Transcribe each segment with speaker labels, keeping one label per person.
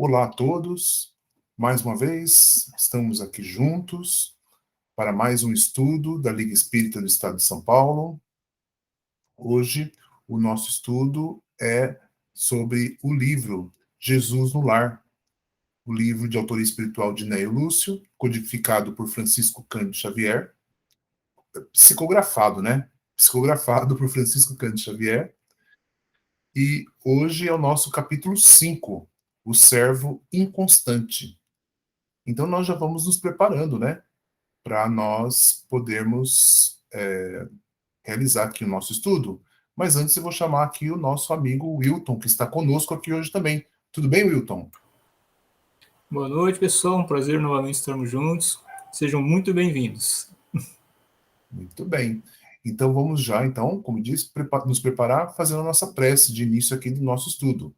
Speaker 1: Olá a todos, mais uma vez estamos aqui juntos para mais um estudo da Liga Espírita do Estado de São Paulo. Hoje o nosso estudo é sobre o livro Jesus no Lar, o livro de autoria espiritual de Neio Lúcio, codificado por Francisco Cândido Xavier, psicografado, né? Psicografado por Francisco Cândido Xavier. E hoje é o nosso capítulo 5, o servo inconstante. Então nós já vamos nos preparando, né, para nós podermos realizar aqui o nosso estudo. Mas antes eu vou chamar aqui o nosso amigo Wilton, que está conosco aqui hoje também. Tudo bem, Wilton?
Speaker 2: Boa noite, pessoal. Um prazer novamente estarmos juntos. Sejam muito bem-vindos.
Speaker 1: Muito bem. Então vamos já, então, como disse, nos preparar fazendo a nossa prece de início aqui do nosso estudo.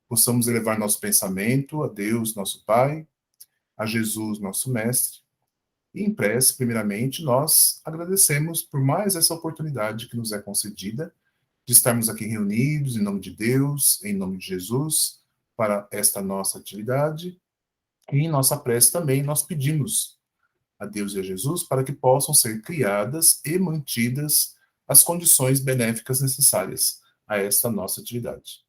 Speaker 1: Possamos elevar nosso pensamento a Deus, nosso Pai, a Jesus, nosso Mestre. E em prece, primeiramente, nós agradecemos por mais essa oportunidade que nos é concedida de estarmos aqui reunidos em nome de Deus, em nome de Jesus, para esta nossa atividade. E em nossa prece também nós pedimos a Deus e a Jesus para que possam ser criadas e mantidas as condições benéficas necessárias a esta nossa atividade.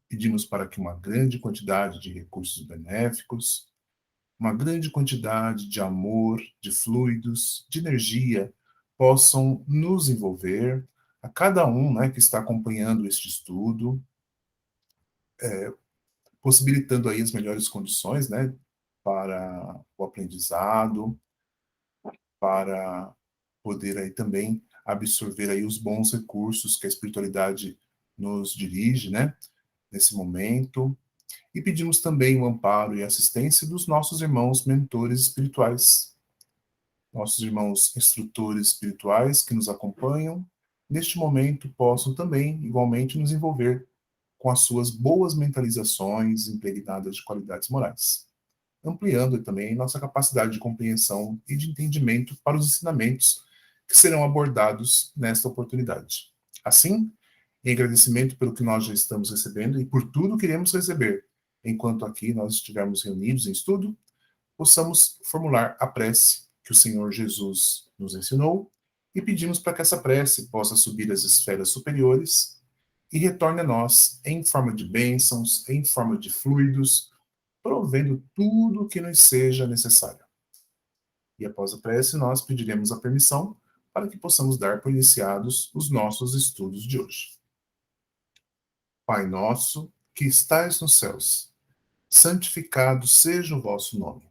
Speaker 1: Pedimos para que uma grande quantidade de recursos benéficos, uma grande quantidade de amor, de fluidos, de energia possam nos envolver, a cada um, né, que está acompanhando este estudo, possibilitando aí as melhores condições, né, para o aprendizado, para poder aí também absorver aí os bons recursos que a espiritualidade nos dirige, né, nesse momento. E pedimos também o amparo e assistência dos nossos irmãos mentores espirituais, nossos irmãos instrutores espirituais que nos acompanham, neste momento possam também, igualmente, nos envolver com as suas boas mentalizações impregnadas de qualidades morais, ampliando também nossa capacidade de compreensão e de entendimento para os ensinamentos que serão abordados nesta oportunidade. Assim, em agradecimento pelo que nós já estamos recebendo e por tudo que iremos receber, enquanto aqui nós estivermos reunidos em estudo, possamos formular a prece que o Senhor Jesus nos ensinou e pedimos para que essa prece possa subir às esferas superiores e retorne a nós em forma de bênçãos, em forma de fluidos, provendo tudo o que nos seja necessário. E após a prece, nós pediremos a permissão para que possamos dar por iniciados os nossos estudos de hoje. Pai nosso, que estais nos céus, santificado seja o vosso nome.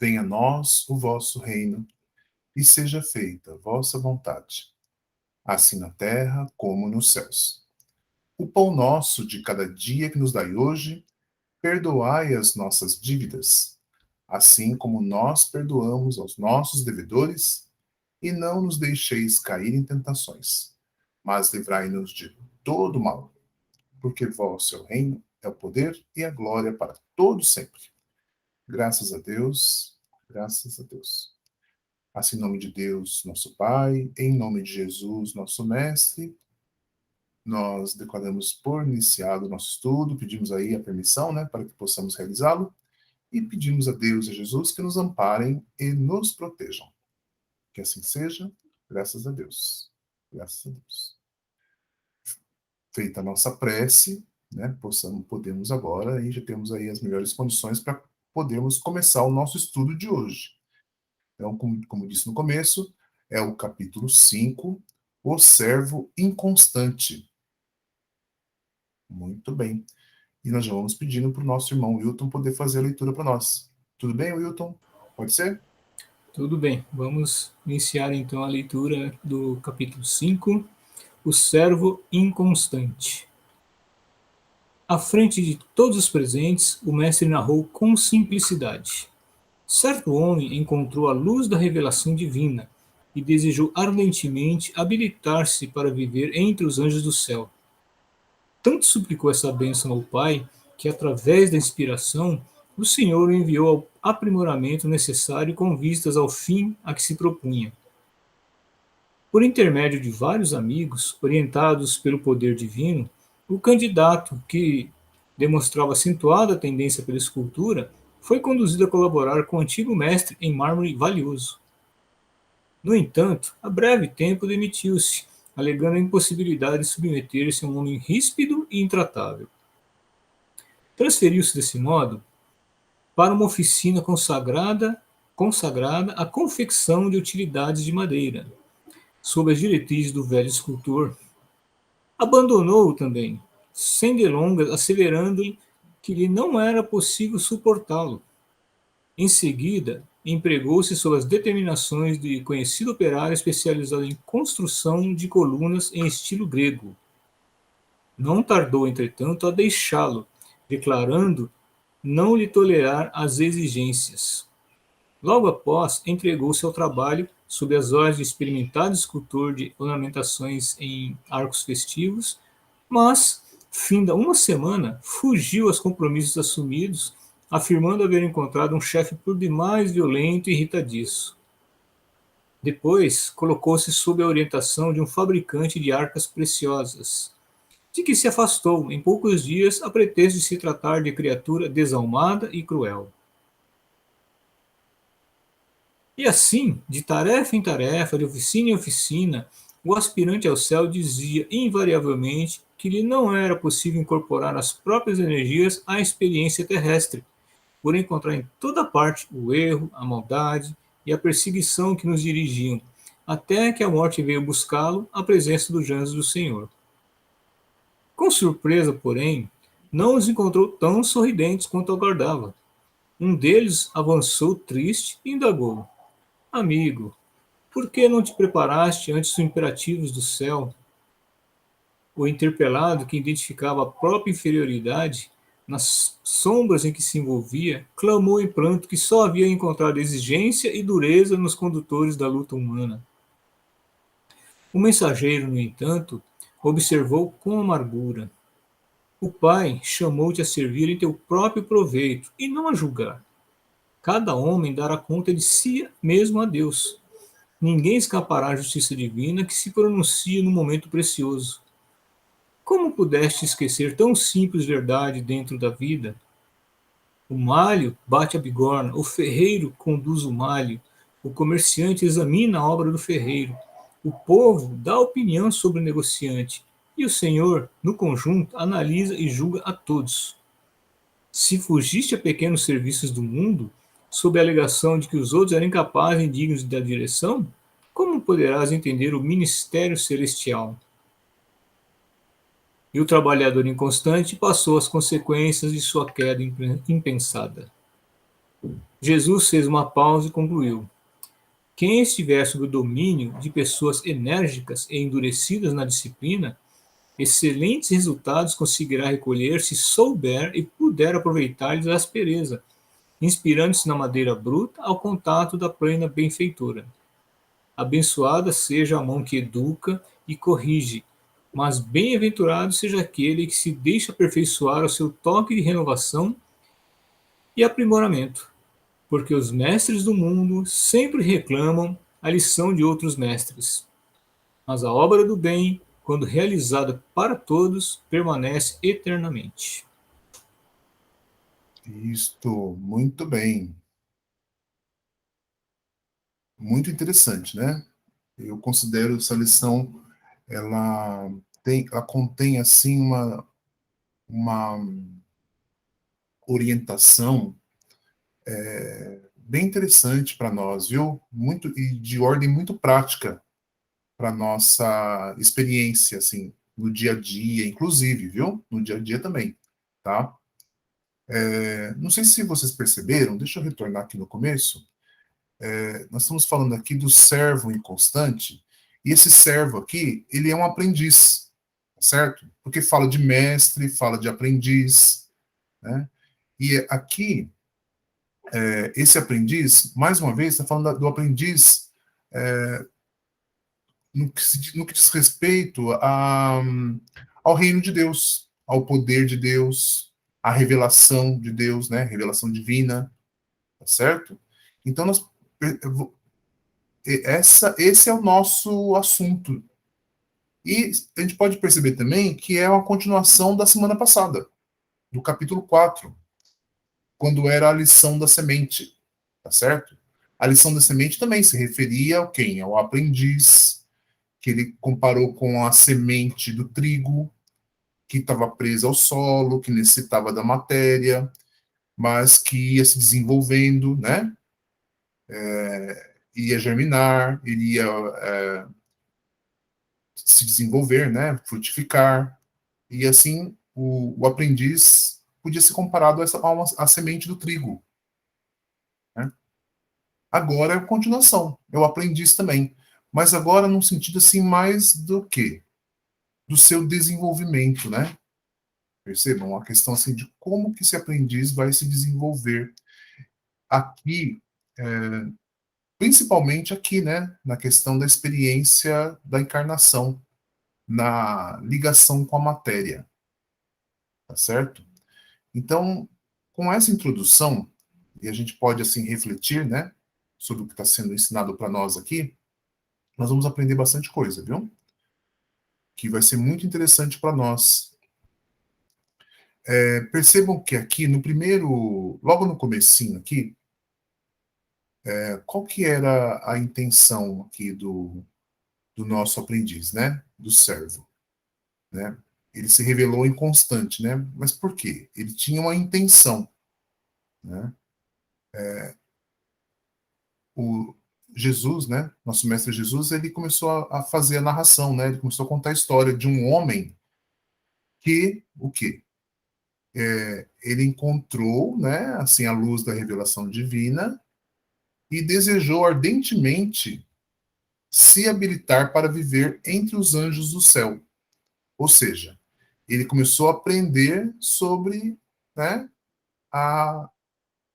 Speaker 1: Venha a nós o vosso reino, e seja feita a vossa vontade, assim na terra como nos céus. O pão nosso de cada dia que nos dai hoje, perdoai as nossas dívidas, assim como nós perdoamos aos nossos devedores, e não nos deixeis cair em tentações, mas livrai-nos de todo mal, porque vosso é o reino, é o poder e a glória para todos sempre. Graças a Deus, graças a Deus. Assim, em nome de Deus, nosso Pai, em nome de Jesus, nosso Mestre, nós declaramos por iniciado o nosso estudo, pedimos aí a permissão, né, para que possamos realizá-lo, e pedimos a Deus e a Jesus que nos amparem e nos protejam. Que assim seja, graças a Deus. Graças a Deus. Feita a nossa prece, né, podemos agora, e já temos aí as melhores condições para podermos começar o nosso estudo de hoje. Então, como disse no começo, é o capítulo 5, o servo inconstante. Muito bem. E nós já vamos pedindo para o nosso irmão Wilton poder fazer a leitura para nós. Tudo bem, Wilton? Pode ser?
Speaker 2: Tudo bem. Vamos iniciar então a leitura do capítulo 5, o servo inconstante. À frente de todos os presentes, o mestre narrou com simplicidade. Certo homem encontrou a luz da revelação divina e desejou ardentemente habilitar-se para viver entre os anjos do céu. Tanto suplicou essa bênção ao Pai que, através da inspiração, o Senhor o enviou ao aprimoramento necessário com vistas ao fim a que se propunha. Por intermédio de vários amigos, orientados pelo poder divino, o candidato, que demonstrava acentuada tendência pela escultura, foi conduzido a colaborar com o antigo mestre em mármore valioso. No entanto, a breve tempo demitiu-se, alegando a impossibilidade de submeter-se a um homem ríspido e intratável. Transferiu-se desse modo para uma oficina consagrada à confecção de utilidades de madeira, sob as diretrizes do velho escultor. Abandonou-o também, sem delongas, asseverando-lhe que lhe não era possível suportá-lo. Em seguida, empregou-se sob as determinações de conhecido operário especializado em construção de colunas em estilo grego. Não tardou, entretanto, a deixá-lo, declarando não lhe tolerar as exigências. Logo após, entregou-se ao trabalho sob as ordens de experimentado escultor de ornamentações em arcos festivos, mas, finda uma semana, fugiu aos compromissos assumidos, afirmando haver encontrado um chefe por demais violento e irritadiço. Depois, colocou-se sob a orientação de um fabricante de arcas preciosas, de que se afastou em poucos dias a pretexto de se tratar de criatura desalmada e cruel. E assim, de tarefa em tarefa, de oficina em oficina, o aspirante ao céu dizia invariavelmente que lhe não era possível incorporar as próprias energias à experiência terrestre, por encontrar em toda parte o erro, a maldade e a perseguição que nos dirigiam, até que a morte veio buscá-lo à presença dos anjos do Senhor. Com surpresa, porém, não os encontrou tão sorridentes quanto aguardava. Um deles avançou triste e indagou: Amigo, por que não te preparaste antes dos imperativos do céu? O interpelado, que identificava a própria inferioridade nas sombras em que se envolvia, clamou em pranto que só havia encontrado exigência e dureza nos condutores da luta humana. O mensageiro, no entanto, observou com amargura: O Pai chamou-te a servir em teu próprio proveito e não a julgar. Cada homem dará conta de si mesmo a Deus. Ninguém escapará à justiça divina que se pronuncia no momento precioso. Como pudeste esquecer tão simples verdade dentro da vida? O malho bate a bigorna, o ferreiro conduz o malho, o comerciante examina a obra do ferreiro, o povo dá opinião sobre o negociante, e o Senhor, no conjunto, analisa e julga a todos. Se fugiste a pequenos serviços do mundo, sob a alegação de que os outros eram incapazes e indignos da direção, como poderás entender o ministério celestial? E o trabalhador inconstante passou as consequências de sua queda impensada. Jesus fez uma pausa e concluiu: Quem estiver sob o domínio de pessoas enérgicas e endurecidas na disciplina, excelentes resultados conseguirá recolher se souber e puder aproveitar-lhes a aspereza, inspirando-se na madeira bruta ao contato da plena benfeitora. Abençoada seja a mão que educa e corrige, mas bem-aventurado seja aquele que se deixa aperfeiçoar ao seu toque de renovação e aprimoramento, porque os mestres do mundo sempre reclamam a lição de outros mestres. Mas a obra do bem, quando realizada para todos, permanece eternamente.
Speaker 1: Isto, muito bem. Muito interessante, né? Eu considero essa lição, ela contém, assim, uma orientação bem interessante para nós, viu? Muito, e de ordem muito prática para nossa experiência, assim, no dia a dia, inclusive, viu? No dia a dia também, tá? Não sei se vocês perceberam, deixa eu retornar aqui no começo. Nós estamos falando aqui do servo inconstante, e esse servo aqui, ele é um aprendiz, certo? Porque fala de mestre, fala de aprendiz, né? E aqui, esse aprendiz, mais uma vez, está falando do aprendiz no que diz respeito ao reino de Deus, ao poder de Deus, à revelação de Deus, né? Revelação divina, tá certo? Então, esse é o nosso assunto. E a gente pode perceber também que é uma continuação da semana passada, do capítulo 4, quando era a lição da semente, tá certo? A lição da semente também se referia ao quem? Ao aprendiz, que ele comparou com a semente do trigo, que estava presa ao solo, que necessitava da matéria, mas que ia se desenvolvendo, né? Ia germinar, iria se desenvolver, né? Frutificar, e assim o aprendiz podia ser comparado a semente do trigo, né? Agora é a continuação, é o aprendiz também, mas agora num sentido assim mais do que do seu desenvolvimento, né? Percebam a questão assim de como que esse aprendiz vai se desenvolver aqui, principalmente aqui, né? Na questão da experiência da encarnação, na ligação com a matéria, tá certo? Então, com essa introdução, e a gente pode assim refletir, né, sobre o que está sendo ensinado para nós aqui, nós vamos aprender bastante coisa, viu? Que vai ser muito interessante para nós. Percebam que aqui no primeiro, logo no comecinho aqui, qual que era a intenção aqui do nosso aprendiz, né? Do servo, né? Ele se revelou inconstante, né? Mas por quê? Ele tinha uma intenção, né? O Jesus, né? Nosso mestre Jesus, ele começou a fazer a narração, né? Ele começou a contar a história de um homem que o quê? Ele encontrou, né? Assim, a luz da revelação divina e desejou ardentemente se habilitar para viver entre os anjos do céu. Ou seja, ele começou a aprender sobre, né,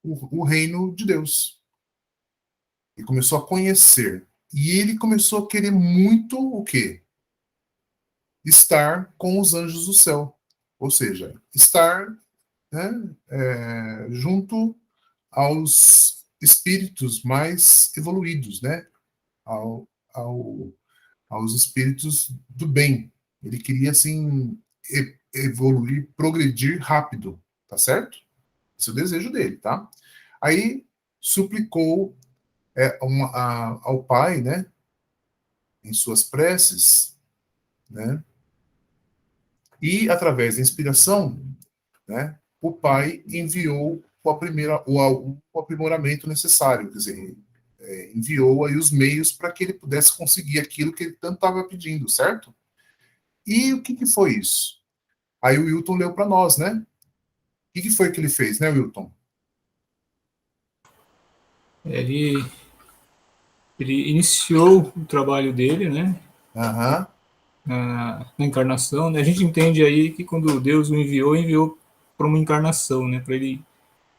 Speaker 1: o reino de Deus. Ele começou a conhecer. E ele começou a querer muito o quê? Estar com os anjos do céu. Ou seja, estar, né, junto aos espíritos mais evoluídos, né? Ao, ao, aos espíritos do bem. Ele queria, assim, evoluir, progredir rápido, tá certo? Esse é o desejo dele, tá? Aí suplicou ao pai, né, em suas preces, né, e através da inspiração, né, o pai enviou o aprimoramento necessário, quer dizer, enviou aí os meios para que ele pudesse conseguir aquilo que ele tanto estava pedindo, certo? E o que, que foi isso? Aí o Wilton leu para nós, né? O que, que foi que ele fez, né, Wilton?
Speaker 2: Ele, ele iniciou o trabalho dele, né?
Speaker 1: Aham.
Speaker 2: Na encarnação, né? A gente entende aí que quando Deus o enviou, enviou para uma encarnação, né? Para ele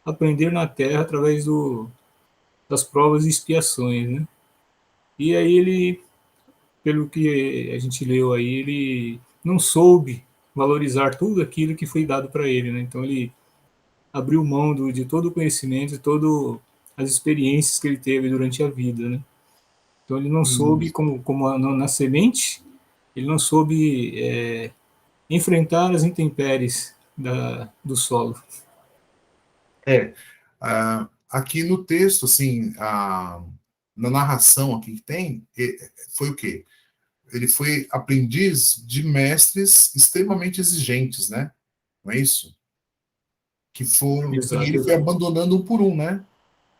Speaker 2: aprender na Terra através das provas e expiações, né? E aí ele, pelo que a gente leu aí, ele não soube valorizar tudo aquilo que foi dado para ele, né? Então ele abriu mão de todo o conhecimento, de todas as experiências que ele teve durante a vida, né? Então ele não soube,
Speaker 1: Isso.
Speaker 2: como na semente, ele não soube enfrentar as intempéries do solo.
Speaker 1: É, aqui no texto, assim, na narração aqui que tem, foi o quê? Ele foi aprendiz de mestres extremamente exigentes, né? Não é isso? Que foram, e
Speaker 2: Exato,
Speaker 1: ele foi
Speaker 2: exato.
Speaker 1: abandonando um por um, né?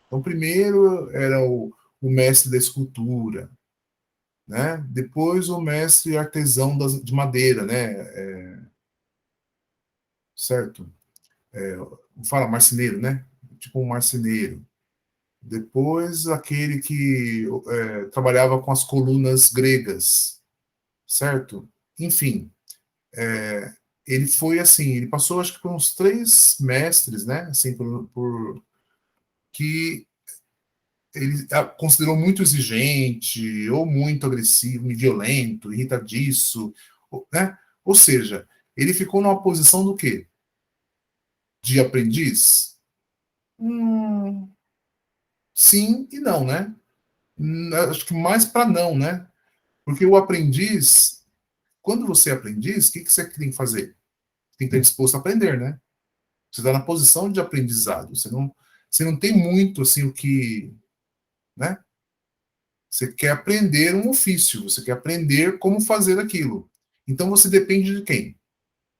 Speaker 1: Então, primeiro era o mestre da escultura, né? Depois o mestre artesão de madeira, né? Certo? Fala marceneiro, né? Tipo um marceneiro. Depois aquele que trabalhava com as colunas gregas, certo? Enfim, ele foi assim, ele passou acho que por uns 3 mestres, né? Assim, que ele considerou muito exigente, ou muito agressivo, violento, irritadiço, né? Ou seja, ele ficou numa posição do quê? De aprendiz? Hum, sim e não, né? Acho que mais para não, né? Porque o aprendiz, quando você é aprendiz, o que você tem que fazer? Tem que estar disposto a aprender, né? Você está na posição de aprendizado. Você não tem muito assim o que, né? Você quer aprender um ofício, você quer aprender como fazer aquilo. Então você depende de quem?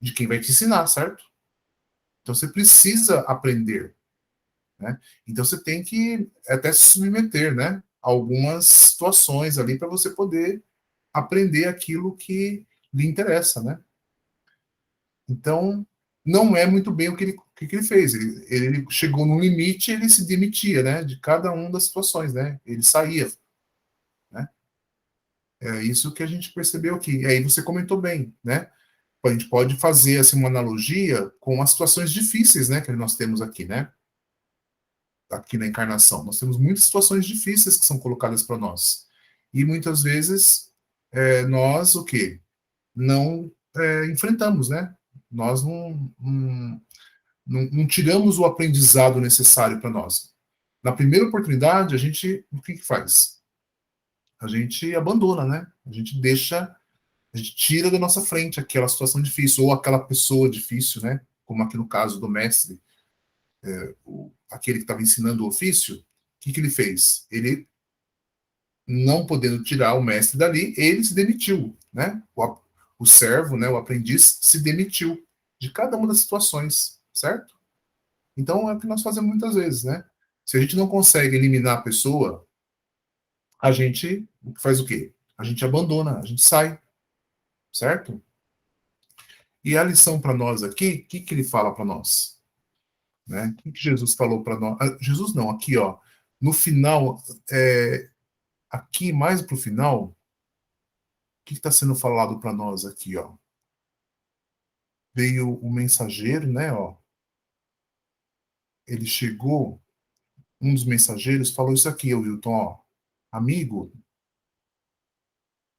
Speaker 1: De quem vai te ensinar, certo? Então você precisa aprender, né? Então você tem que até se submeter, né? A algumas situações ali para você poder aprender aquilo que lhe interessa, né? Então não é muito bem o que ele fez. Ele chegou no limite, ele se demitia, né? De cada uma das situações, né? Ele saía, né? É isso que a gente percebeu aqui. E aí você comentou bem, né? A gente pode fazer assim, uma analogia com as situações difíceis, né, que nós temos aqui, né? Aqui na encarnação. Nós temos muitas situações difíceis que são colocadas para nós. E muitas vezes nós o quê? Não enfrentamos, né? Nós não tiramos o aprendizado necessário para nós. Na primeira oportunidade, a gente o que faz? A gente abandona, né? A gente tira da nossa frente aquela situação difícil, ou aquela pessoa difícil, né? Como aqui no caso do mestre, aquele que estava ensinando o ofício, o que ele fez? Ele, não podendo tirar o mestre dali, ele se demitiu, né? O servo, né, o aprendiz, se demitiu de cada uma das situações, certo? Então é o que nós fazemos muitas vezes, né? Se a gente não consegue eliminar a pessoa, a gente faz o quê? A gente abandona, a gente sai, certo? E a lição para nós aqui, o que ele fala para nós? Né? O que Jesus falou para nós? Jesus não, aqui, ó, no final, aqui mais para o final, o que está sendo falado para nós aqui, ó? Veio o mensageiro, né, ó, ele chegou, um dos mensageiros falou isso aqui, Wilton, ó, amigo,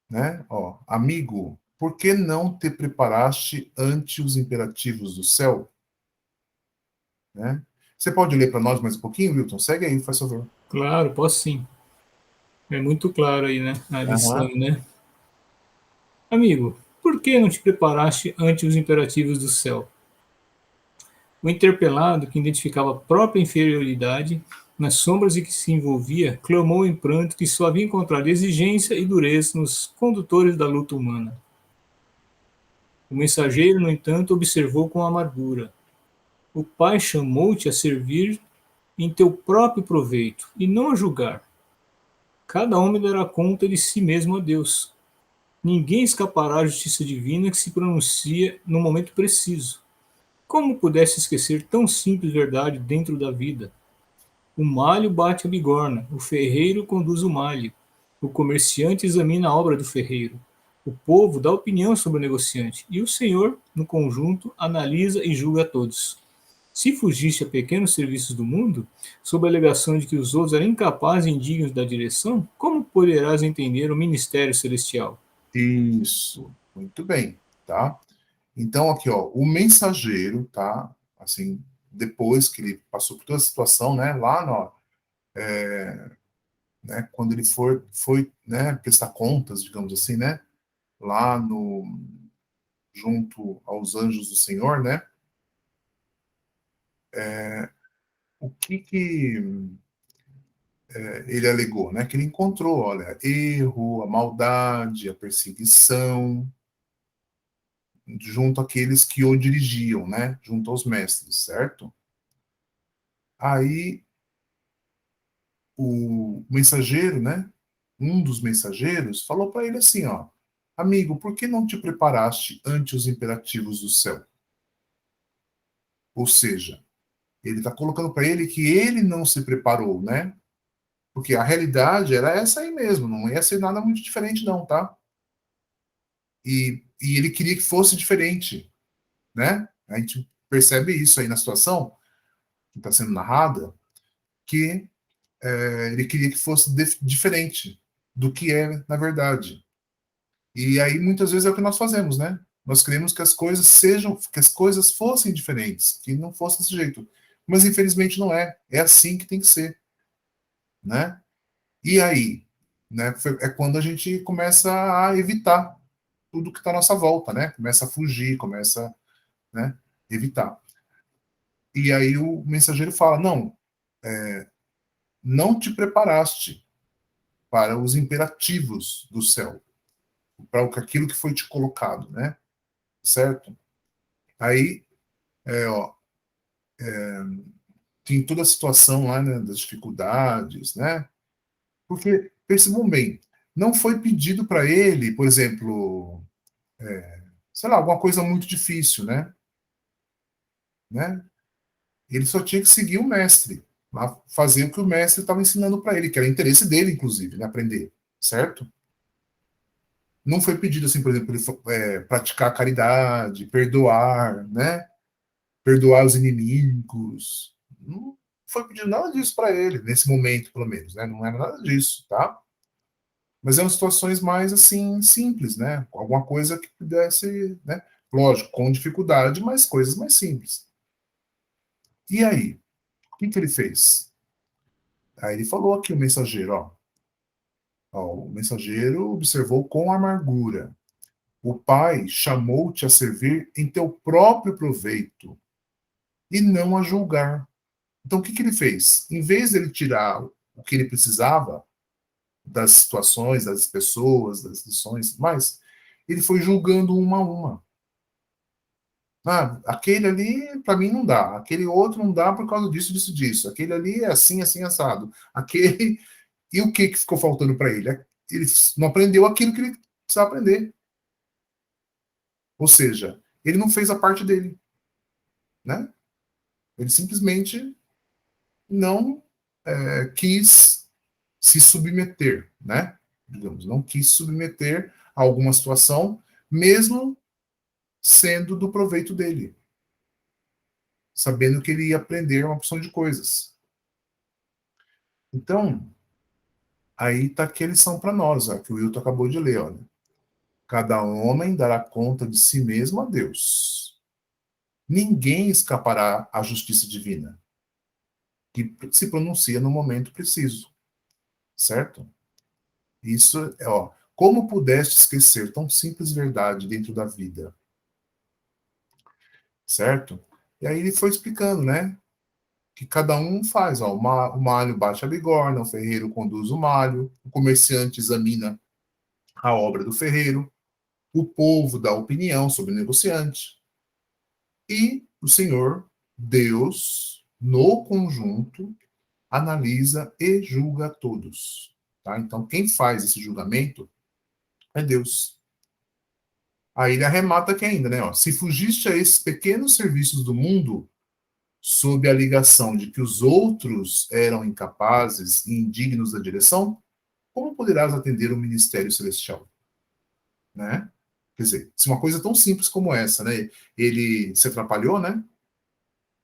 Speaker 1: né, ó, amigo, por que não te preparaste ante os imperativos do céu? Né? Você pode ler para nós mais um pouquinho, Wilton? Segue aí, faz favor.
Speaker 2: Claro, posso sim. É muito claro aí, né? A lição,
Speaker 1: Aham.
Speaker 2: né? Amigo, por que não te preparaste ante os imperativos do céu? O interpelado, que identificava a própria inferioridade, nas sombras em que se envolvia, clamou em pranto que só havia encontrado exigência e dureza nos condutores da luta humana. O mensageiro, no entanto, observou com amargura: o Pai chamou-te a servir em teu próprio proveito, e não a julgar. Cada homem dará conta de si mesmo a Deus. Ninguém escapará à justiça divina que se pronuncia no momento preciso. Como pudesse esquecer tão simples verdade dentro da vida? O malho bate a bigorna, o ferreiro conduz o malho, o comerciante examina a obra do ferreiro, o povo dá opinião sobre o negociante, e o Senhor, no conjunto, analisa e julga a todos. Se fugiste a pequenos serviços do mundo, sob a alegação de que os outros eram incapazes e indignos da direção, como poderás entender o ministério celestial?
Speaker 1: Isso, muito bem, tá? Então, aqui, ó, o mensageiro, tá? Assim, depois que ele passou por toda a situação, né? Lá, no, né? Quando ele foi, né? Prestar contas, digamos assim, né? Lá no junto aos anjos do Senhor, né? O que ele alegou, né? Que ele encontrou, olha, erro, a maldade, a perseguição, junto àqueles que o dirigiam, né? Junto aos mestres, certo? Aí o mensageiro, né? Um dos mensageiros falou para ele assim, ó, amigo, por que não te preparaste ante os imperativos do céu? Ou seja, ele está colocando para ele que ele não se preparou, né? Porque a realidade era essa aí mesmo, não ia ser nada muito diferente, não, tá? E ele queria que fosse diferente, né? A gente percebe isso aí na situação que está sendo narrada, que ele queria que fosse diferente do que é na verdade. E aí muitas vezes é o que nós fazemos, né? Nós queremos que as coisas sejam, que as coisas fossem diferentes, que não fosse desse jeito. Mas infelizmente não é. É assim que tem que ser, né? E aí, né? É quando a gente começa a evitar tudo que está à nossa volta, né? Começa a fugir, começa, né? Evitar. E aí o mensageiro fala, não te preparaste para os imperativos do céu, para aquilo que foi te colocado, né? Certo? Aí, ó, tem toda a situação lá, né, das dificuldades, né? Porque, percebam bem, não foi pedido para ele, por exemplo, sei lá, alguma coisa muito difícil, né? Ele só tinha que seguir o mestre, lá, fazer o que o mestre estava ensinando para ele, que era interesse dele, inclusive, né, aprender, certo? Não foi pedido assim, por exemplo, ele praticar a caridade, perdoar, né? Perdoar os inimigos. Não foi pedido nada disso para ele, nesse momento, pelo menos, né? Não era nada disso, tá? Mas eram situações mais, assim, simples, né? Alguma coisa que pudesse, né? Lógico, com dificuldade, mas coisas mais simples. E aí? O que ele fez? Aí ele falou aqui, o mensageiro, o mensageiro observou com amargura. O Pai chamou-te a servir em teu próprio proveito e não a julgar. Então, o que ele fez? Em vez de ele tirar o que ele precisava das situações, das pessoas, das lições, mas ele foi julgando uma a uma. Ah, aquele ali, para mim, não dá. Aquele outro não dá por causa disso, disso, disso. Aquele ali é assim, assim, assado. Aquele. E o que ficou faltando para ele? Ele não aprendeu aquilo que ele precisava aprender. Ou seja, ele não fez a parte dele, né? Ele simplesmente não quis se submeter, né? Digamos, não quis submeter a alguma situação, mesmo sendo do proveito dele, sabendo que ele ia aprender uma porção de coisas. Então, aí está que eles são para nós, que o Wilton acabou de ler, olha. Cada homem dará conta de si mesmo a Deus. Ninguém escapará à justiça divina, que se pronuncia no momento preciso, certo? Isso é, como pudeste esquecer tão simples verdade dentro da vida, certo? E aí ele foi explicando, né? Que cada um faz, o malho bate a bigorna, o ferreiro conduz o malho, o comerciante examina a obra do ferreiro, o povo dá opinião sobre o negociante, e o Senhor, Deus, no conjunto, analisa e julga todos. Tá? Então, quem faz esse julgamento é Deus. Aí ele arremata aqui ainda, né? Ó, se fugiste a esses pequenos serviços do mundo, sob a alegação de que os outros eram incapazes e indignos da direção, como poderás atender o ministério celestial? Né? Quer dizer, se uma coisa tão simples como essa, né, ele se atrapalhou, né?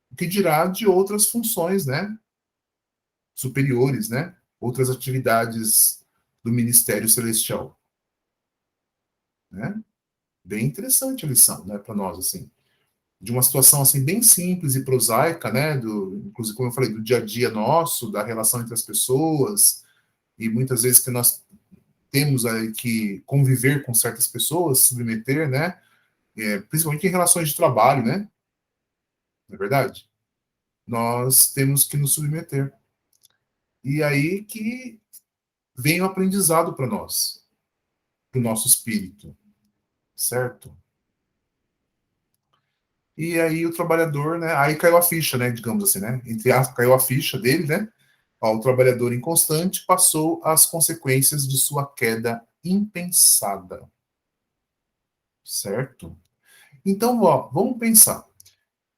Speaker 1: O que dirá de outras funções, né? Superiores, né? Outras atividades do ministério celestial, né? Bem interessante a lição, né, para nós, assim. De uma situação, assim, bem simples e prosaica, né? Inclusive, como eu falei, do dia a dia nosso, da relação entre as pessoas, e muitas vezes que nós temos aí que conviver com certas pessoas, submeter, né? Principalmente em relações de trabalho, né? Não é verdade? Nós temos que nos submeter. E aí que vem o aprendizado para nós, para o nosso espírito, certo? E aí o trabalhador, né? Aí caiu a ficha, né? Digamos assim, né? Entre aspas, caiu a ficha dele, né? Ó, o trabalhador inconstante passou as consequências de sua queda impensada, certo? Então, ó, vamos pensar.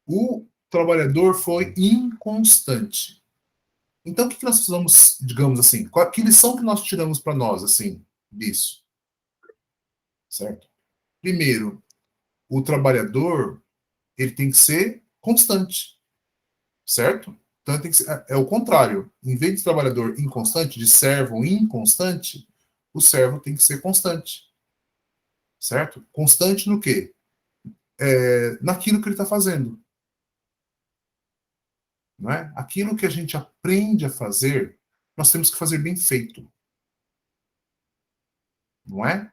Speaker 1: O trabalhador foi inconstante. Então, o que nós precisamos, digamos assim, que lição que nós tiramos para nós, assim, disso, certo? Primeiro, o trabalhador, ele tem que ser constante, certo? Então, tem que ser, é o contrário. Em vez de trabalhador inconstante, de servo inconstante, o servo tem que ser constante, certo? Constante no quê? Naquilo que ele está fazendo, não é? Aquilo que a gente aprende a fazer, nós temos que fazer bem feito, não é?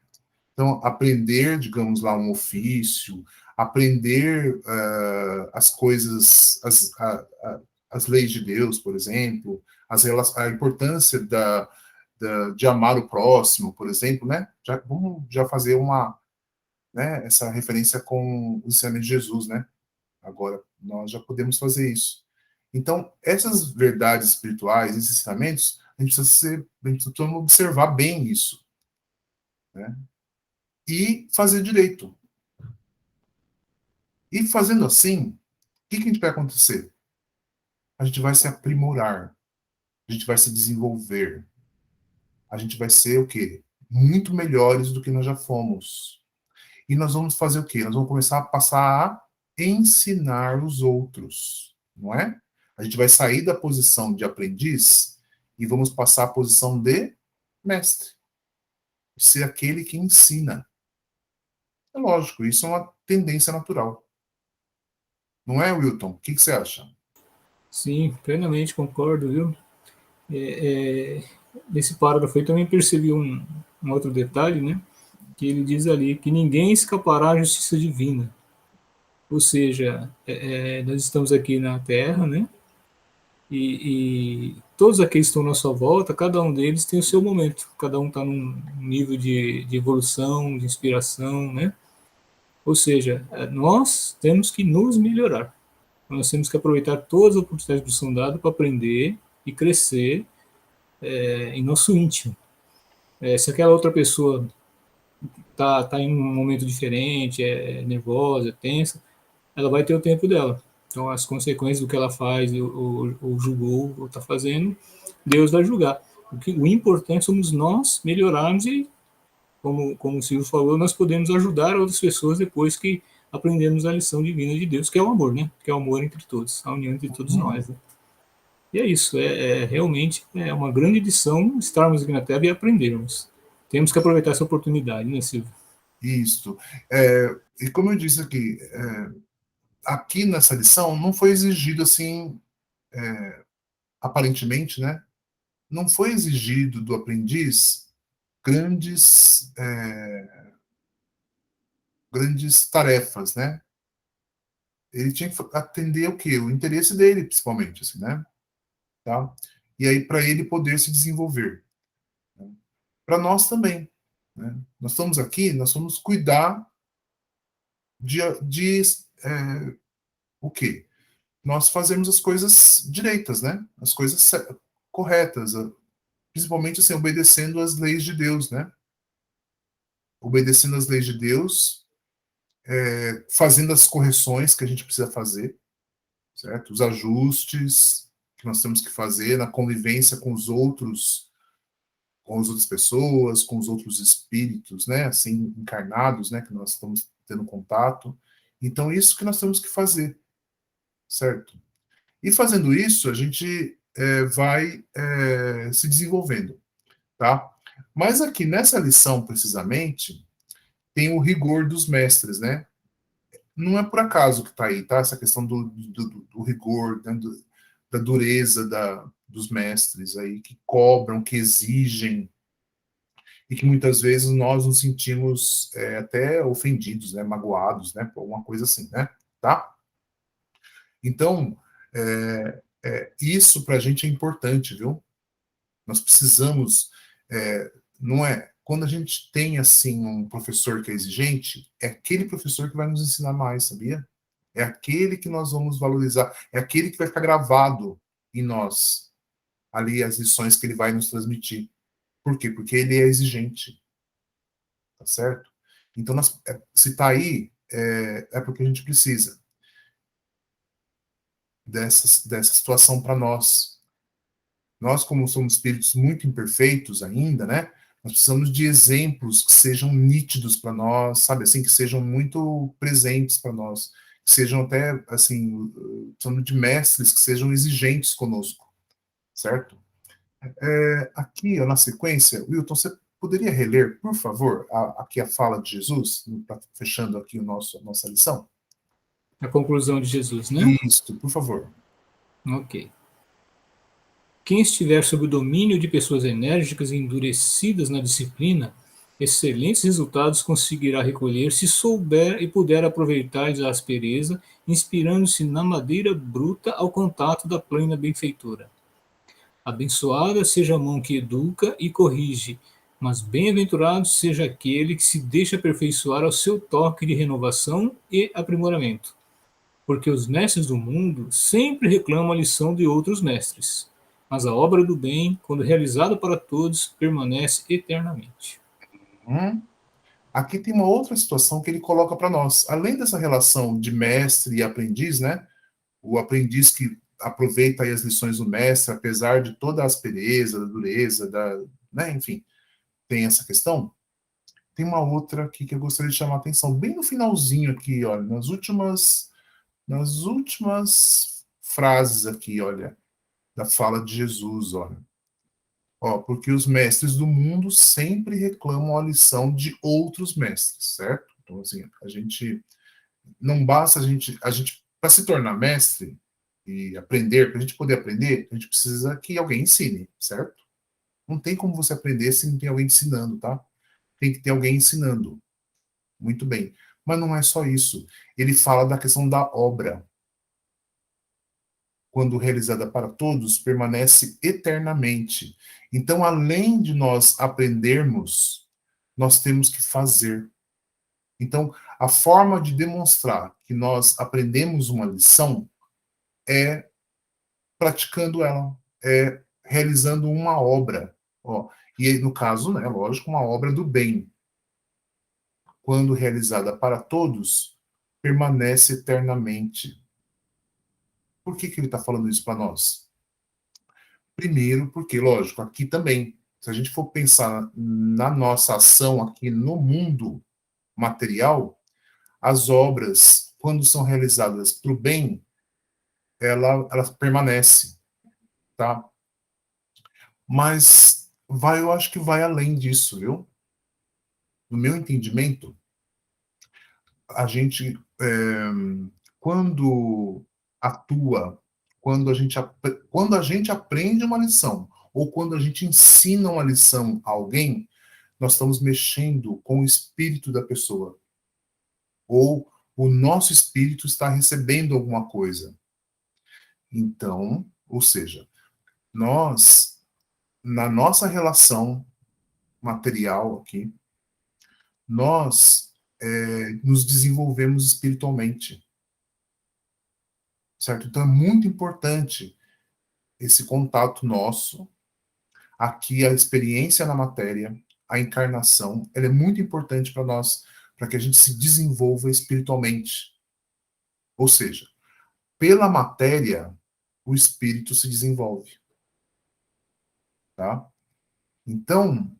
Speaker 1: Então, aprender, digamos lá, um ofício, aprender as coisas, as leis de Deus, por exemplo, a importância de amar o próximo, por exemplo, né? Vamos já fazer né, essa referência com o ensinamento de Jesus, né? Agora, nós já podemos fazer isso. Então, essas verdades espirituais, esses ensinamentos, a gente precisa observar bem isso, né? E fazer direito. E fazendo assim, o que a gente vai acontecer? A gente vai se aprimorar, a gente vai se desenvolver, a gente vai ser o quê? Muito melhores do que nós já fomos. E nós vamos fazer o quê? Nós vamos começar a passar a ensinar os outros, não é? A gente vai sair da posição de aprendiz e vamos passar a posição de mestre, ser aquele que ensina. É lógico, isso é uma tendência natural. Não é, Wilton? O que você acha?
Speaker 2: Sim, plenamente concordo, viu? Nesse parágrafo aí também percebi um outro detalhe, né? Que ele diz ali que ninguém escapará à justiça divina. Ou seja, nós estamos aqui na Terra, né? E todos aqueles que estão à nossa volta, cada um deles tem o seu momento. Cada um está num nível de evolução, de inspiração, né? Ou seja, nós temos que nos melhorar. Nós temos que aproveitar todas as oportunidades que nos são dadas para aprender e crescer em nosso íntimo. Se aquela outra pessoa tá em um momento diferente, é nervosa, é tensa, ela vai ter o tempo dela. Então, as consequências do que ela faz, ou julgou, ou está fazendo, Deus vai julgar. O importante somos nós melhorarmos e, como o Silvio falou, nós podemos ajudar outras pessoas depois que aprendemos a lição divina de Deus, que é o amor, né? Que é o amor entre todos, a união entre todos nós. Né? E é isso, realmente uma grande lição estarmos aqui na Terra e aprendermos. Temos que aproveitar essa oportunidade, né, Silvio?
Speaker 1: Isso. E como eu disse aqui, aqui nessa lição não foi exigido assim, aparentemente, né? Não foi exigido do aprendiz grandes, grandes tarefas, né? Ele tinha que atender o quê? O interesse dele, principalmente, assim, né? Tá? E aí, para ele poder se desenvolver. Né? Para nós também. Né? Nós estamos aqui, nós vamos cuidar de o quê? Nós fazemos as coisas direitas, né? As coisas corretas, principalmente assim, obedecendo às leis de Deus, né? Obedecendo às leis de Deus, fazendo as correções que a gente precisa fazer, certo? Os ajustes que nós temos que fazer na convivência com os outros, com as outras pessoas, com os outros espíritos, né? Assim, encarnados, né? Que nós estamos tendo contato. Então, isso que nós temos que fazer, certo? E fazendo isso, a gente vai se desenvolvendo, tá? Mas aqui nessa lição, precisamente, tem o rigor dos mestres, né? Não é por acaso que está aí, tá? Essa questão do rigor, né? Da dureza dos mestres aí, que cobram, que exigem, e que muitas vezes nós nos sentimos até ofendidos, né? Magoados, né? Por alguma coisa assim, né? Tá? Então, isso para a gente é importante, viu? Nós precisamos, não é? Quando a gente tem assim um professor que é exigente, é aquele professor que vai nos ensinar mais, sabia? É aquele que nós vamos valorizar, é aquele que vai ficar gravado em nós, ali as lições que ele vai nos transmitir. Por quê? Porque ele é exigente, tá certo? Então, se tá aí, porque a gente precisa dessa situação para nós. Nós, como somos espíritos muito imperfeitos ainda, né? Nós precisamos de exemplos que sejam nítidos para nós, sabe? Assim, que sejam muito presentes para nós, que sejam até, assim, precisamos de mestres que sejam exigentes conosco, certo? Aqui, ó, na sequência, Wilton, você poderia reler, por favor, aqui a fala de Jesus, fechando aqui a nossa lição?
Speaker 2: A conclusão de Jesus, né?
Speaker 1: Isso, por favor.
Speaker 2: Ok. Quem estiver sob o domínio de pessoas enérgicas e endurecidas na disciplina Excelentes resultados conseguirá recolher se souber e puder aproveitar a aspereza, inspirando-se na madeira bruta ao contato da plena benfeitora. Abençoada seja a mão que educa e corrige, mas bem-aventurado seja aquele que se deixa aperfeiçoar ao seu toque de renovação e aprimoramento. Porque os mestres do mundo sempre reclamam a lição de outros mestres, mas a obra do bem, quando realizada para todos, permanece eternamente.
Speaker 1: Hum? Aqui tem uma outra situação que ele coloca para nós. Além dessa relação de mestre e aprendiz, né? O aprendiz que aproveita aí as lições do mestre, apesar de toda a aspereza, da dureza, né? Enfim, tem essa questão. Tem uma outra aqui que eu gostaria de chamar a atenção, bem no finalzinho aqui, olha, nas últimas frases aqui, olha, da fala de Jesus, olha. Ó, porque os mestres do mundo sempre reclamam a lição de outros mestres, certo? Então, assim, a gente não basta a gente para se tornar mestre e aprender, para a gente poder aprender, a gente precisa que alguém ensine, certo? Não tem como você aprender se não tem alguém ensinando, tá? Tem que ter alguém ensinando. Muito bem. Mas não é só isso. Ele fala da questão da obra. Quando realizada para todos, permanece eternamente. Então, além de nós aprendermos, nós temos que fazer. Então, a forma de demonstrar que nós aprendemos uma lição é praticando ela, é realizando uma obra. Ó, e no caso, né, lógico, uma obra do bem. Quando realizada para todos, permanece eternamente. Por que ele está falando isso para nós? Primeiro, porque, lógico, aqui também, se a gente for pensar na nossa ação aqui no mundo material, as obras, quando são realizadas para o bem, ela permanece, tá? Mas eu acho que vai além disso, viu? No meu entendimento, a gente, quando atua, quando a gente aprende uma lição, ou quando a gente ensina uma lição a alguém, nós estamos mexendo com o espírito da pessoa. Ou o nosso espírito está recebendo alguma coisa. Então, ou seja, nós, na nossa relação material aqui, nós nos desenvolvemos espiritualmente, certo? Então é muito importante esse contato nosso, aqui a experiência na matéria, a encarnação, ela é muito importante para nós, para que a gente se desenvolva espiritualmente. Ou seja, pela matéria, o espírito se desenvolve, tá? Então,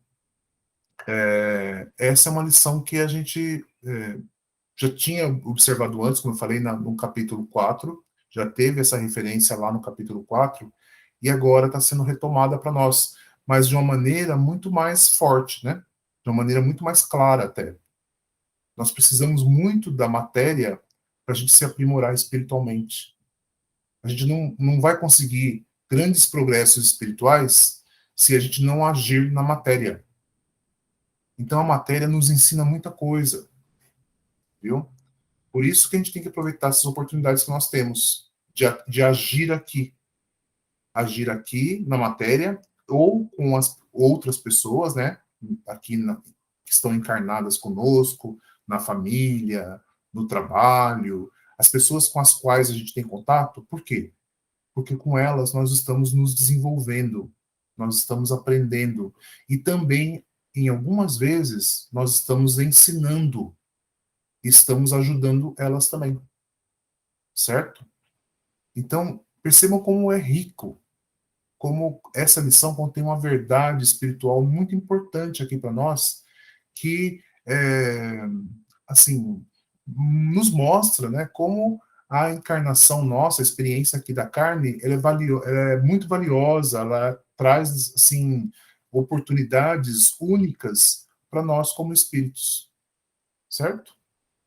Speaker 1: essa é uma lição que a gente já tinha observado antes, como eu falei no capítulo 4, já teve essa referência lá no capítulo 4, e agora está sendo retomada para nós, mas de uma maneira muito mais forte, né? De uma maneira muito mais clara até. Nós precisamos muito da matéria para a gente se aprimorar espiritualmente. A gente não vai conseguir grandes progressos espirituais se a gente não agir na matéria. Então a matéria nos ensina muita coisa, viu? Por isso que a gente tem que aproveitar essas oportunidades que nós temos de agir aqui na matéria ou com as outras pessoas, né? Aqui que estão encarnadas conosco, na família, no trabalho, as pessoas com as quais a gente tem contato. Por quê? Porque com elas nós estamos nos desenvolvendo, nós estamos aprendendo e também em algumas vezes nós estamos ensinando, estamos ajudando elas também, certo? Então, percebam como é rico, como essa lição contém uma verdade espiritual muito importante aqui para nós, que, assim, nos mostra, né, como a encarnação nossa, a experiência aqui da carne, ela é muito valiosa, ela traz, assim, oportunidades únicas para nós como espíritos, certo?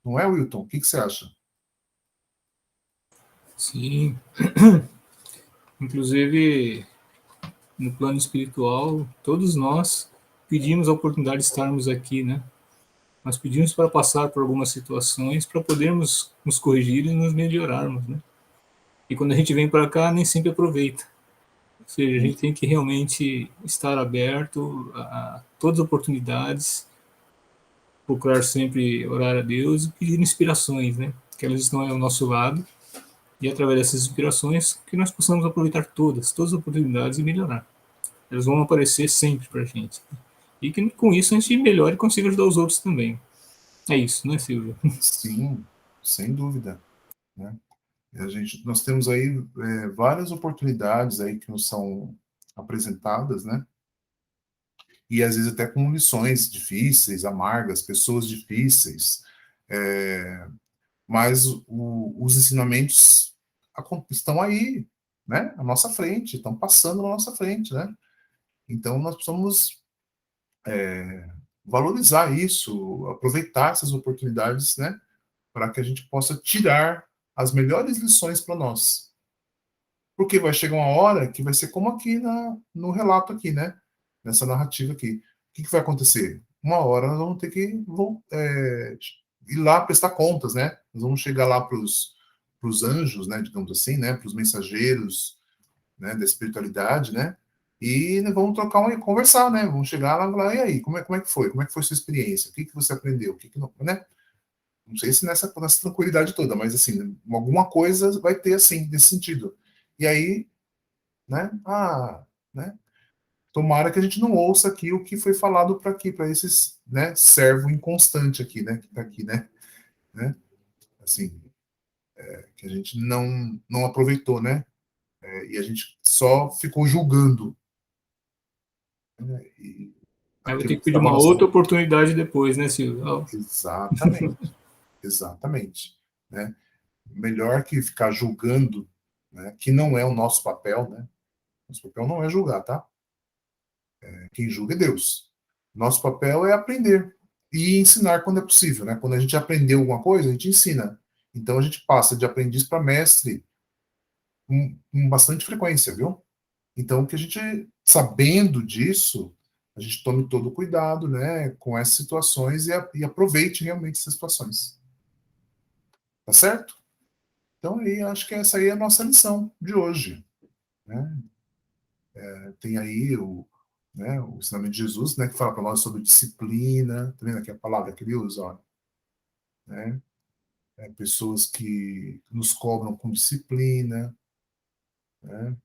Speaker 1: Não é, Wilton? O que você acha?
Speaker 2: Sim, inclusive no plano espiritual, todos nós pedimos a oportunidade de estarmos aqui, né? Nós pedimos para passar por algumas situações para podermos nos corrigir e nos melhorarmos, né? E quando a gente vem para cá, nem sempre aproveita. Ou seja, a gente tem que realmente estar aberto a todas as oportunidades, procurar sempre orar a Deus e pedir inspirações, né? Que elas estão ao nosso lado e através dessas inspirações que nós possamos aproveitar todas as oportunidades e melhorar. Elas vão aparecer sempre para a gente. E que com isso a gente melhore e consiga ajudar os outros também. É isso, né, Silvio?
Speaker 1: Sim, sem dúvida, né? Nós temos aí várias oportunidades aí que nos são apresentadas, né? E às vezes até com lições difíceis, amargas, pessoas difíceis, mas os ensinamentos estão aí, né? À nossa frente, estão passando na nossa frente, né? Então nós precisamos valorizar isso, aproveitar essas oportunidades, né? Para que a gente possa tirar as melhores lições para nós. Porque vai chegar uma hora que vai ser como aqui no relato aqui, né? Nessa narrativa aqui. O que vai acontecer? Uma hora nós vamos ter que ir lá prestar contas, né? Nós vamos chegar lá para os anjos, né? Digamos assim, né? Para os mensageiros, né? Da espiritualidade, né? E vamos conversar, né? Vamos chegar lá e falar, e aí, como é que foi? Como é que foi a sua experiência? O que você aprendeu? O que não, né? Não sei se nessa tranquilidade toda, mas assim, alguma coisa vai ter assim, nesse sentido. E aí, né? Né? Tomara que a gente não ouça aqui o que foi falado para aqui, para esses, né, servo inconstante aqui, né, que tá aqui, né? Assim, que a gente não aproveitou, né? E a gente só ficou julgando, né? E
Speaker 2: Aí vai ter
Speaker 1: aquilo
Speaker 2: que
Speaker 1: que
Speaker 2: pedir
Speaker 1: estava
Speaker 2: uma
Speaker 1: na nossa.
Speaker 2: outra oportunidade depois, né, Silvio?
Speaker 1: Exatamente, exatamente, né? Melhor que ficar julgando, né? Que não é o nosso papel, né? Nosso papel não é julgar, tá? Quem julga é Deus. Nosso papel é aprender e ensinar quando é possível, né? Quando a gente aprendeu alguma coisa, a gente ensina. Então a gente passa de aprendiz para mestre com bastante frequência, viu? Então que a gente, sabendo disso, a gente tome todo o cuidado, né, com essas situações e aproveite realmente essas situações. Tá certo? Então aí acho que essa aí é a nossa lição de hoje, né? Tem aí o ensinamento de Jesus, né, que fala para nós sobre disciplina, tá vendo aqui a palavra que ele usa, ó, né? Pessoas que nos cobram com disciplina, né?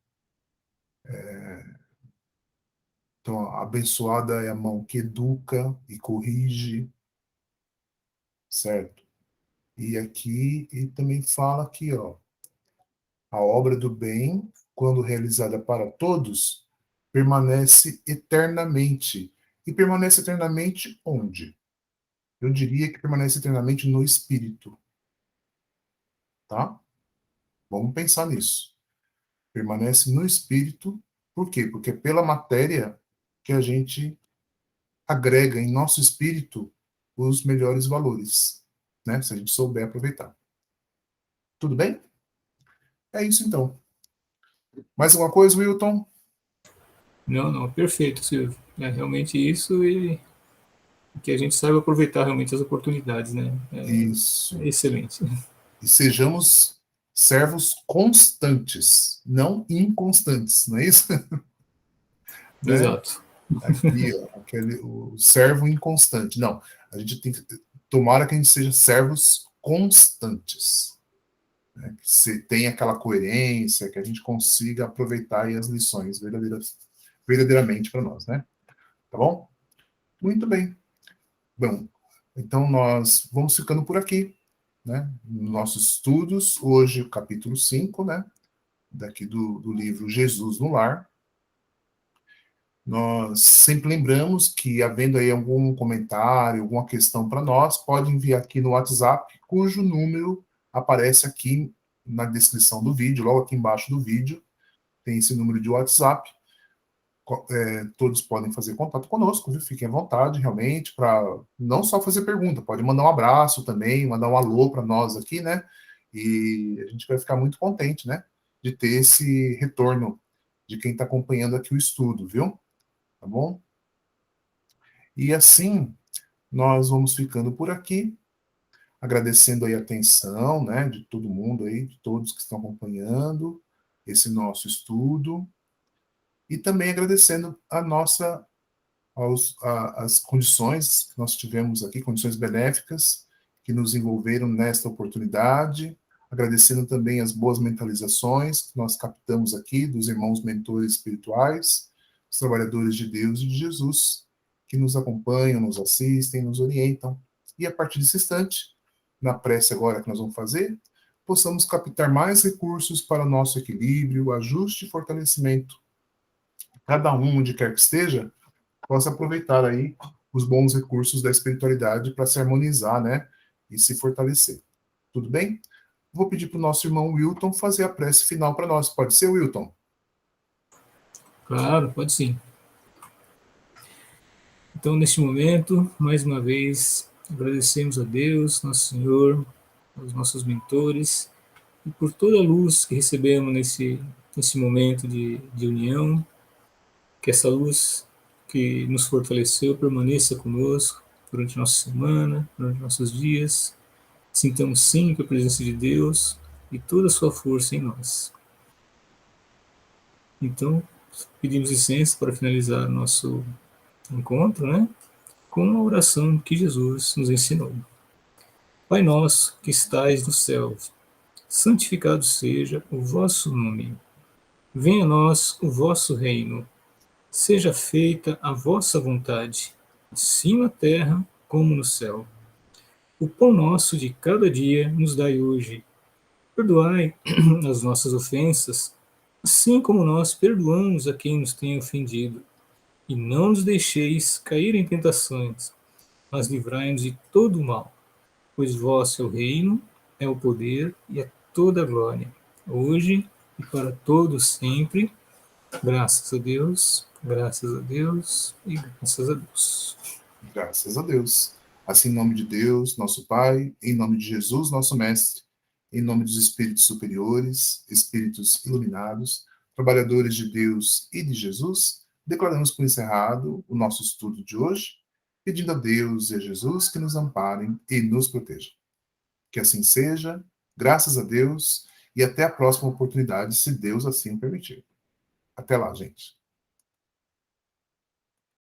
Speaker 1: Então, abençoada é a mão que educa e corrige, certo? E aqui ele também fala aqui, ó, a obra do bem, quando realizada para todos, permanece eternamente. E permanece eternamente onde? Eu diria que permanece eternamente no espírito, tá? Vamos pensar nisso. Permanece no espírito, por quê? Porque é pela matéria que a gente agrega em nosso espírito os melhores valores, né? Se a gente souber aproveitar. Tudo bem? É isso então. Mais alguma coisa, Wilton?
Speaker 2: Não, não, perfeito, Silvio. É realmente isso e que a gente saiba aproveitar realmente as oportunidades, né? É
Speaker 1: Isso.
Speaker 2: excelente.
Speaker 1: E sejamos servos constantes, não inconstantes, não é isso? Né?
Speaker 2: Exato.
Speaker 1: Aqui, ó, o servo inconstante. Não, a gente tem que tomara que a gente seja servos constantes, né? Que se tenha aquela coerência, que a gente consiga aproveitar aí as lições verdadeiramente para nós, né? Tá bom? Muito bem. Bom, então nós vamos ficando por aqui, né? Nossos estudos, hoje o capítulo 5, né? Daqui do livro Jesus no Lar. Nós sempre lembramos que, havendo aí algum comentário, alguma questão para nós, pode enviar aqui no WhatsApp, cujo número aparece aqui na descrição do vídeo, logo aqui embaixo do vídeo, tem esse número de WhatsApp. Todos podem fazer contato conosco, viu? Fiquem à vontade, realmente, para não só fazer pergunta, pode mandar um abraço também, mandar um alô para nós aqui, né? E a gente vai ficar muito contente, né? De ter esse retorno de quem está acompanhando aqui o estudo, viu? Tá bom? E assim, nós vamos ficando por aqui, agradecendo aí a atenção, né, de todo mundo aí, de todos que estão acompanhando esse nosso estudo, e também agradecendo as condições que nós tivemos aqui, condições benéficas que nos envolveram nesta oportunidade, agradecendo também as boas mentalizações que nós captamos aqui dos irmãos mentores espirituais, os trabalhadores de Deus e de Jesus, que nos acompanham, nos assistem, nos orientam. E a partir desse instante, na prece agora que nós vamos fazer, possamos captar mais recursos para o nosso equilíbrio, ajuste e fortalecimento. Cada um, onde quer que esteja, possa aproveitar aí os bons recursos da espiritualidade para se harmonizar, né, e se fortalecer. Tudo bem? Vou pedir para o nosso irmão Wilton fazer a prece final para nós. Pode ser, Wilton?
Speaker 2: Claro, pode sim. Então, neste momento, mais uma vez, agradecemos a Deus, Nosso Senhor, aos nossos mentores, e por toda a luz que recebemos nesse momento de união, que essa luz que nos fortaleceu permaneça conosco durante nossa semana, durante nossos dias. Sintamos sempre a presença de Deus e toda a sua força em nós. Então, pedimos licença para finalizar nosso encontro, né? Com a oração que Jesus nos ensinou. Pai nosso que estais no céu, santificado seja o vosso nome. Venha a nós o vosso reino. Seja feita a vossa vontade, assim na terra como no céu. O pão nosso de cada dia nos dai hoje. Perdoai as nossas ofensas, assim como nós perdoamos a quem nos tem ofendido. E não nos deixeis cair em tentações, mas livrai-nos de todo o mal. Pois vosso é o reino, é o poder e é toda a glória, hoje e para todos sempre. Graças a Deus, graças a Deus e graças a Deus.
Speaker 1: Graças a Deus. Assim, em nome de Deus, nosso Pai, em nome de Jesus, nosso Mestre, em nome dos espíritos superiores, espíritos iluminados, trabalhadores de Deus e de Jesus, declaramos por encerrado o nosso estudo de hoje, pedindo a Deus e a Jesus que nos amparem e nos protejam. Que assim seja, graças a Deus, e até a próxima oportunidade, se Deus assim o permitir. Até lá, gente.